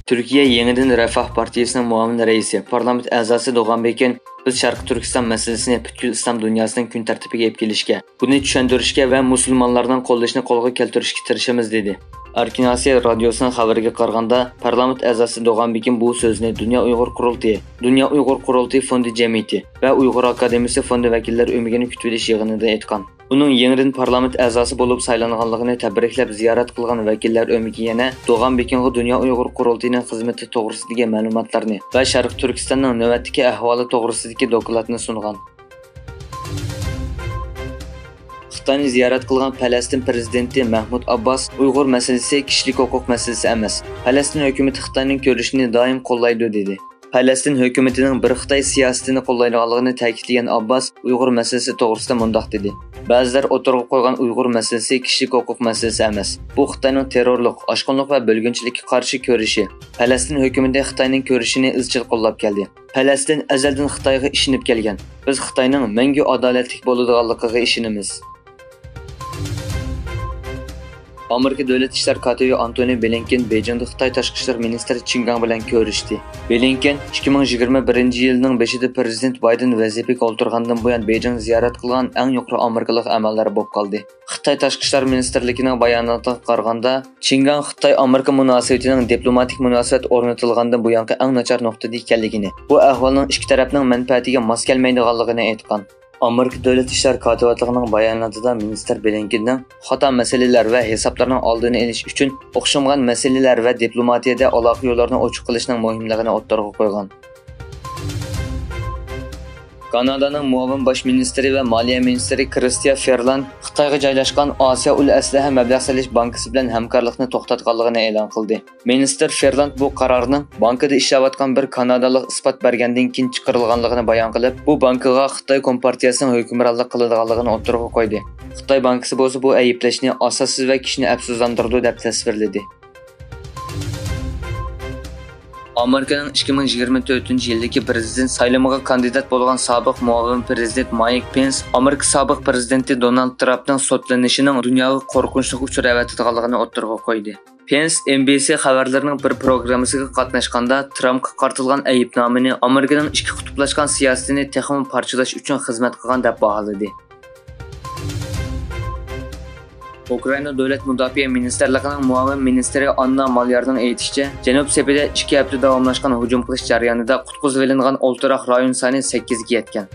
Türkiye Yeniden Refah Partiyasining muavin raisi, parlament a'zosi Doğanbek'in biz Sharq Turkiston masalasini butkul islom dunyosining kun tartibiga olib kelishga, buni tushuntirishga va musulmonlarning qo'llashini qo'lga keltirishga tirishamiz dedi. Erkin Asiya radiosining xabariga qaraganda, parlament a'zosi Doğanbek'in bu so'zni Dünya Uyg'ur Qurultiyi, Dünya Uyg'ur Qurultiyi fondi jamiyati va Uyg'ur akademiyasi fondi vakillari o'migini kutib olish yig'inida aytgan. Uning yangidan parlament a'zosi bo'lib saylanganligini tabriklab ziyorat qilgan vakillar o'migi yana Doğanbek'ga Dünya Uyg'ur Qurultiyining xizmati to'g'risidagi ma'lumotlarni va Sharq Turkistonning navbatdagi ahvoli to'g'risidagi dokladni sungan. Xitoyni ziyorat qilgan Falastin prezidenti Mahmud Abbas Uyg'ur masalasi kishilik huquq masalasi emas. Falastin hukumatı Xitoyning ko'rishini doim qo'llaydi dedi. Falastin hukumatining bir Xitoy siyosatini qo'llaydiganligini ta'kidlagan Abbas Uyg'ur masalasi to'g'risida mundaq dedi. Ba'zilar o'tirg'a qo'ygan Uyg'ur masalasi kishilik huquq masalasi emas. Bu Xitoyning terrorlik, oshqonlik va bo'lginchilikka qarshi ko'rishi. Falastin hukumati Xitoyning ko'rishini izchil qo'llab keldi. Falastin azaldan Xitoyga ishonib kelgan. Biz Xitoyning mangu adolatli bo'ladiganligiga ishonamiz. Amerika Davlat ishlar kotibi Antony Blinken Beijingda Xitoy tashqi ishlar ministri Qin Gang bilan ko'rishdi. Blinken 2021-yilning 5-ida prezident Bayden vazifaga o'tirgandan buyon Beijing ziyorat qilgan eng yuqori amerikalik amaldor bo'lib qoldi. Xitoy tashqi ishlar ministrligining bayonotiga qaraganda, Qin Gang Xitoy Amerika munosabatining diplomatik munosabat o'rnatilgandan buyongi eng nachar nuqtada ekanligini, bu ahvolning ikki tarafning manfaatiga mos kelmaydiganligini aytgan. Amerika Davlat ishlar kotibatligining bayonotida ministr Blinkenning xato masalalar va hisoblarning oldini olish uchun o'xshamagan masalalar va diplomatiyada aloqa yo'llarini ochiq qilishning muhimligini o'ttirg'a qo'ygan. Kanadaning muavin bosh ministri va moliya ministri Chrystia Freeland Xitoyga joylashgan Osiyo ul aslaha mablag' solish bankasi bilan hamkorlikni to'xtatganligini e'lon qildi. Ministr Freeland bu qarorning bankada ishlayotgan bir kanadalik isbot bergandan keyin chiqarilganligini bayon qilib, bu bankiga Xitoy kompartiyasining hukmronlik qiladiganligini o'ttirg'a qo'ydi. Xitoy bankasi bo'lsa bu ayblashni asossiz va kishini afsuslantirdi deb tasvirladi. Amerikaning 2024-yildagi prezident saylamiga kandidat bo'lgan sobiq muavin prezident Mike Pence Amerika sobiq prezidenti Donald Trumpning sotlanishining dunyoga qo'rqinchli uchrayotganligini o'ttirg'a qo'ydi. Pence NBC xabarlarining bir programmasiga qatnashganda Trumpga qartilgan aybnomani Amerikaning ikki qutublashgan siyosatini texnik parchalash uchun xizmat qilgan deb baholadi. Ukraina Davlat Mudofaa Ministerligining muavin ministri Anna Malyarning aytishicha, Janub sepida 2 hafta davomlashgan hujum qilish jarayonida qutqizib olingan o'ltiroq rayon soni 8 ga yetgan.